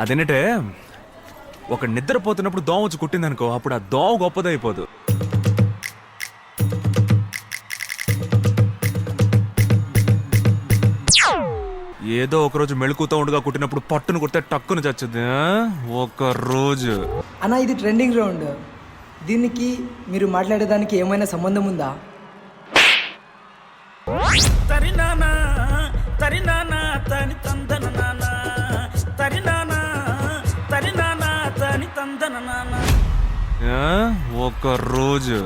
అదేంటంటే ఒక నిద్రపోతున్నప్పుడు దోమ వచ్చి కుట్టిందనుకో, అప్పుడు ఆ దోమ గొప్పదైపోదు. ఏదో ఒకరోజు మెళుకుతూ ఉండగా కుట్టినప్పుడు పట్టును కుడితే టక్కును చచ్చుద్ది. ఒక రోజు అన్న ఇది ట్రెండింగ్ రౌండ్, దీనికి మీరు మాట్లాడేదానికి ఏమైనా సంబంధం ఉందా? తరినానా తరినానా తని తందన నానా తరినానా తరినానా తని తందన నానా. ఒక రోజు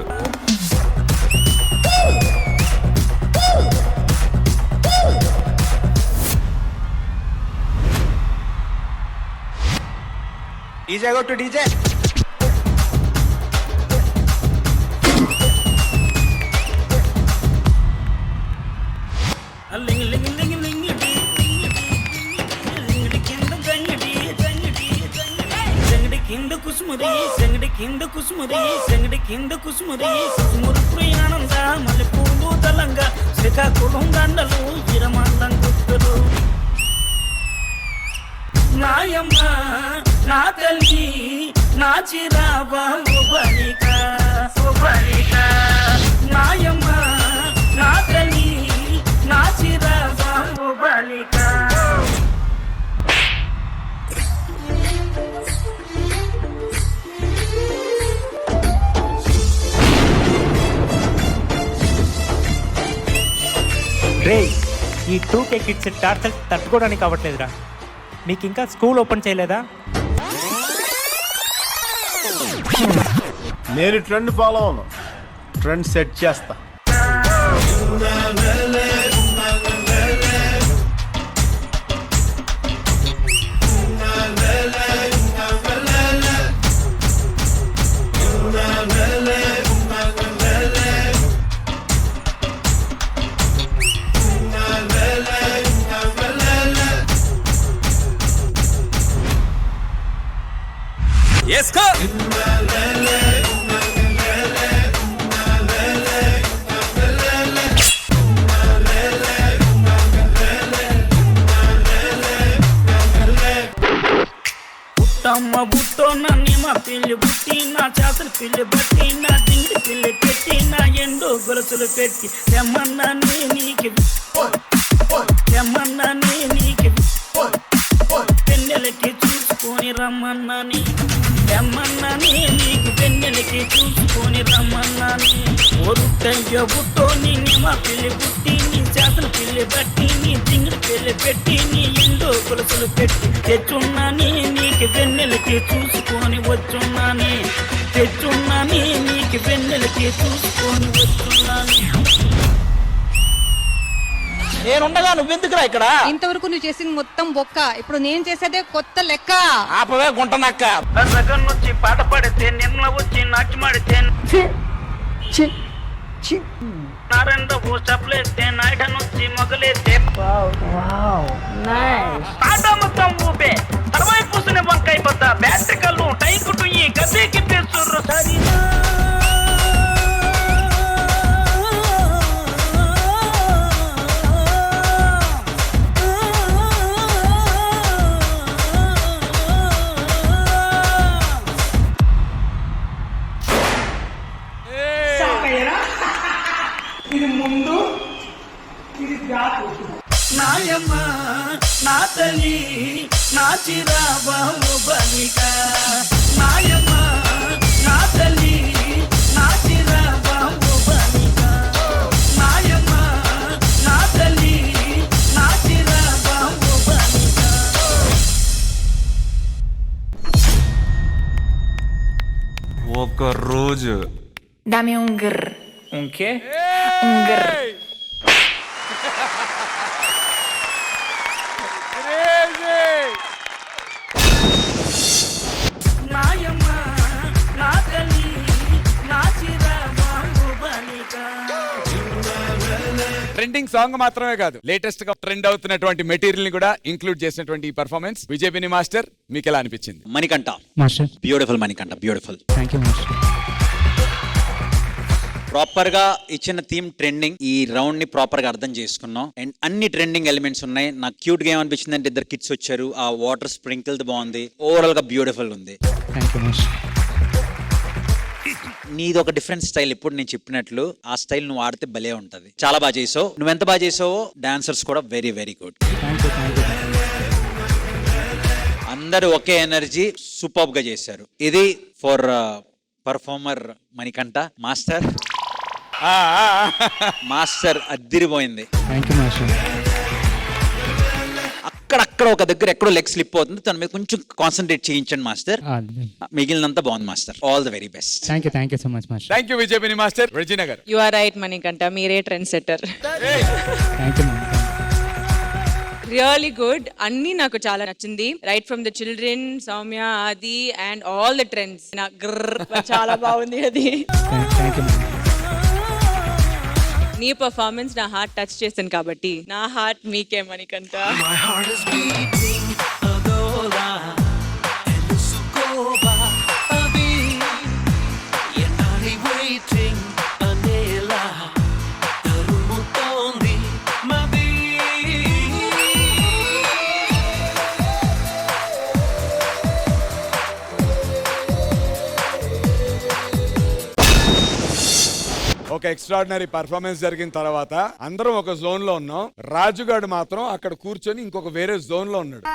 డీజే కొట్టు డీజే. లింగ్ లింగ్ లింగ్ లింగ్ లింగడి కింద జంగడి జంగడి జంగడి కింద కుసుమురి జంగడి కింద కుసుమురి జంగడి కింద కుసుమురి కుసుమురు ప్రయానంద మల్లెపూలు తలంగా శ్రీకాకుళం దండలు ఇరమండం గుర్తులు. నాయమ్మ నా తల్లి నా చిరాబా బలిక బలిక. నాయమ్మ నా తల్లి నా చిరాబా బలిక. రే, ఈ 2K కిడ్స్ టార్చర్ తట్టుకోవడానికి అవ్వట్లేదురా. మీకు ఇంకా స్కూల్ ఓపెన్ చేయలేదా? నేను ట్రెండ్ ఫాలో అవును, ట్రెండ్ సెట్ చేస్తా. పుట్టమ్మ బుట్టో నన్ను మా పిల్లి బుట్టి నా చేతలు పిల్లి బట్టి నా దిండి పిల్లి పెట్టి నా ఎండు గొలుసులు పెట్టి తెమ్మన్నా నీకు తెమ్మన్నా నీకు పెన్నెలకి చూసుకొని రమ్మన్నాని తెమ్మన్నాని నీకు పెన్నెలకి చూసుకొని రమ్మన్నాని. ఒరుట్టయ్య బుట్టో నిన్ను మా పిల్లి బుట్టి నీ చేతలు పిల్లి బట్టి నీ దిండి పిల్లి పెట్టి నీ ఎండు గొలుసులు పెట్టి తెచ్చున్నాని నీకు వెన్నెలకి చూసుకొని వచ్చున్నాని తెచ్చున్నాని నీకు వెన్నెలకి చూసుకొని వచ్చున్నాని. నేనుండగా నువ్వెందుకురా ఇక్కడ? ఇంతవరకు నువ్వు చేసింది మొత్తం బొక్క, ఇప్పుడు నేను చేసేదే కొత్త లెక్క. ఆపవే గుంటనక్క. వచ్చి పాట పాడితే నిన్న వచ్చి నాట్యమాడితే నారాయణరావు చప్పలేస్తే నాయుడనొచ్చి మొగలేస్తే పాట మొత్తం ఊపే తర్వాయి కూసుని వంకాయ బద్ద బ్యాటరీ కళ్ళు టైకుటు ఈ గద్దెకి తెస్తుర్రు సరినా. నాయమ్మ నా తల్లి నా చిరాబా బలిక. నాయమ్మ నా తల్లి నా చిరాబా బలిక. నాయమ్మ నా తల్లి నా చిరాబా బలిక. ఒక రోజు Dame un grr. ¿Un qué? Un grr. నాయమ్మ నా తల్లి నా చిరాబా బలిక. ట్రెండింగ్ సాంగ్ మాత్రమే కాదు, లేటెస్ట్ గా ట్రెండ్ అవుతున్నటువంటి మెటీరియల్ ని కూడా ఇంక్లూడ్ చేసినటువంటి ఈ పర్ఫార్మెన్స్ విజయ్ మాస్టర్ మీకు ఎలా అనిపించింది? Manikanta master beautiful, Manikanta beautiful. Thank you master. Proper గా ఇచ్చిన థీమ్ ట్రెండింగ్. ఈ రౌండ్ ని ప్రాపర్ గా అర్థం చేసుకున్నాం అండ్ అన్ని ట్రెండింగ్ ఎలిమెంట్స్ ఉన్నాయి. నాకు క్యూట్ గా ఏమనిపించింది అంటే ఇద్దరు కిడ్స్ వచ్చారు, ఆ వాటర్ స్ప్రింకిల్ బాగుంది, ఓవరాల్ గా బ్యూటిఫుల్ ఉంది. నీది ఒక డిఫరెంట్ స్టైల్. ఇప్పుడు నేను చెప్పినట్లు ఆ స్టైల్ నువ్వు ఆడితే భలే ఉంటది. చాలా బాగా చేసావు. నువ్వు ఎంత బాగా చేసావో డాన్సర్స్ కూడా వెరీ వెరీ గుడ్. అందరూ ఒకే ఎనర్జీ సూపర్ గా చేశారు. ఇది ఫర్ పర్ఫార్మర్ మణికంఠ. మాస్టర్ అద్దిరిపోయింది. అక్కడక్కడ ఒక దగ్గర ఎక్కడో లెగ్ స్లిప్ అవుతుంది, తన మీద కొంచెం కాన్సన్ట్రేట్ చేయించండి మాస్టర్. మిగిలినంతా బాగుంది master. All the very best. Thank you so much master. Thank you విజయపిని మాస్టర్. రెజినా గారు. యు ఆర్ రైట్ మణికంఠ, మీరే trend setter. Thank you. Really good. అన్ని నాకు చాలా నచ్చింది. Right from the children, Soumya, Aadi and all the trends. చాలా బాగుంది అది. Thank you. నీ పర్ఫార్మెన్స్ నా హార్ట్ టచ్ చేశాను కాబట్టి నా హార్ట్ మీకే మణికంఠ. ఒక ఎక్స్ట్రాడినరీ పర్ఫార్మెన్స్ జరిగిన తర్వాత అందరం ఒక జోన్ లో ఉన్నాం. రాజుగాడు మాత్రం అక్కడ కూర్చొని ఇంకొక వేరే జోన్ లో ఉన్నాడు.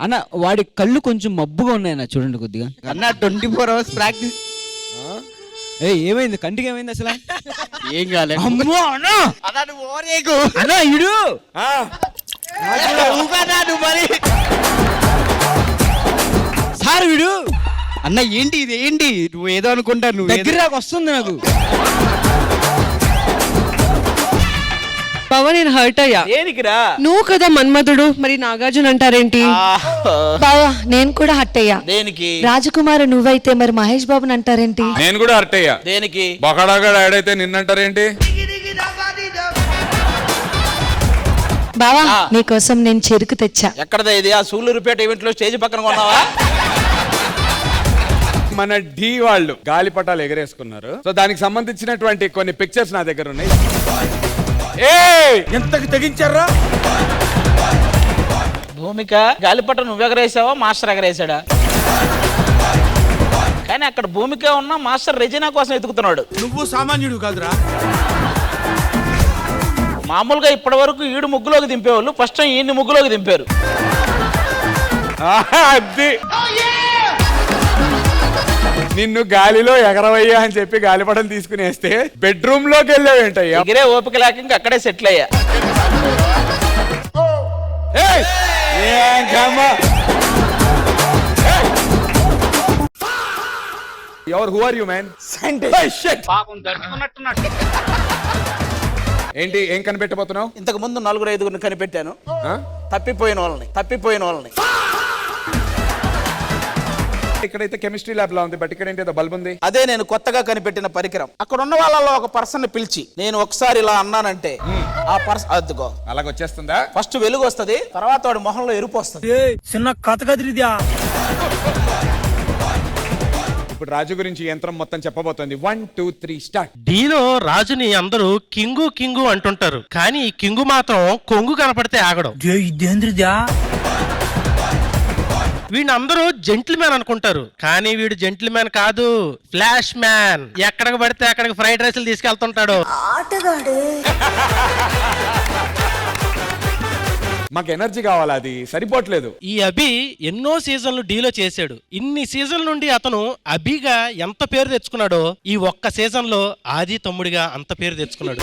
అన్న వాడి కళ్ళు కొంచెం మబ్బుగా ఉన్నాయి చూడండి కొద్దిగా. అన్న 24 hours ప్రాక్టీస్. ఏమైంది కంటికి? ఏమైంది అసలు? ఏం కాలేదు. అమ్మో అన్న, అన్న నువ్వు ఓరేగు. అన్న ఇడు సార్ వీడు. అన్న ఏంటి ఇది? ఏంటి నువ్వు ఏదో అనుకుంటా, నువ్వు దగ్గర వస్తుంది నాకు. బావా నేను హర్ట్ అయ్యా. దేనికిరా? నువ్వు కదా మన్మధుడు, మరి నాగార్జున అంటారేంటి? బావా నేను కూడా హట్ అయ్యా. దేనికి? రాజకుమార్ నువ్వైతే మరి మహేష్ బాబుని అంటారేంటి? నేను కూడా హర్ట్ అయ్యా. దేనికి? బొకడాగా ఆడైతే నిన్నంటారేంటి? బావా నీకోసం నేను చెరుకు తెచ్చా. ఎక్కడదా ఇది? ఆ సూళ్ళూరుపేట ఈవెంట్ లో స్టేజ్ పక్కన కొన్నావా? మన డి వాళ్ళు గాలిపటాలు ఎగరేసుకున్నారు. సో దానికి సంబంధించినటువంటి కొన్ని పిక్చర్స్ నా దగ్గర ఉన్నాయి. ఎంతకి తెగించారా? భూమిక గాలిపట నువ్వు ఎగరేసావా మాస్టర్ ఎగరేసాడా? కానీ అక్కడ భూమిక ఉన్న మాస్టర్ రెజినా కోసం ఎతుకుతున్నాడు. నువ్వు సామాన్యుడు కాదురా. మామూలుగా ఇప్పటి వరకు ఈడు ముగ్గులోకి దింపేవాళ్ళు, ఫస్ట్ టైం ఈయన్ని ముగ్గులోకి దింపారు. అది నిన్ను గాలిలో ఎగరవయ్యా అని చెప్పి గాలిపటం తీసుకుని వేస్తే బెడ్రూమ్ లోకి వెళ్ళావేంటయ్యా? ఎగిరే ఓపిక లేక ఇంకా అక్కడే సెటిల్ అయ్యా. Who are you man? ఏంటి ఏం కనిపెట్టబోతున్నావు? ఇంతకు ముందు 4-5 కనిపెట్టాను. తప్పిపోయిన వాళ్ళని. ఇక్కడైతే కెమిస్ట్రీ ల్యాబ్ లా ఉంది, బట్ ఇక్కడ ఏంటి బల్బ్ ఉంది. అదే నేను కొత్తగా కనిపెట్టిన పరికరం. అక్కడ ఉన్న వాళ్ళలో ఒక పర్సన్ ని పిలిచి నేను ఒకసారి ఇలా అన్నానంటే ఆ పర్సన్ అద్దుకో అలాగొచ్చేస్తుందా? ఫస్ట్ వెలుగు వస్తది, తర్వాత వాడి మొహంలో ఎరుపు వస్తుంది. చిన్న కథ కదిరిద్యా. ఇప్పుడు రాజు గురించి యంత్రం మొత్తం చెప్పబోతోంది. 1 2 3 స్టార్ట్. డీలో రాజుని అందరూ కింగు అంటుంటారు, కానీ ఈ కింగు మాత్రం కొంగు కనపడితే ఆగడం. వీడిని అందరూ జెంటిల్మ్యాన్ అనుకుంటారు, కానీ వీడు జెంటిల్మ్యాన్ కాదు, ఫ్లాష్ మ్యాన్. ఎక్కడికి పడితే అక్కడికి ఫ్రైడ్ రైస్లు తీసుకెళ్తుంటాడు. మాకు ఎనర్జీ కావాలి, అది సరిపోవట్లేదు. ఈ అభి ఎన్నో సీజన్లు డీలో చేశాడు. ఇన్ని సీజన్ల నుండి అతను అభిగా ఎంత పేరు తెచ్చుకున్నాడో ఈ ఒక్క సీజన్ లో ఆది తమ్ముడిగా అంత పేరు తెచ్చుకున్నాడు.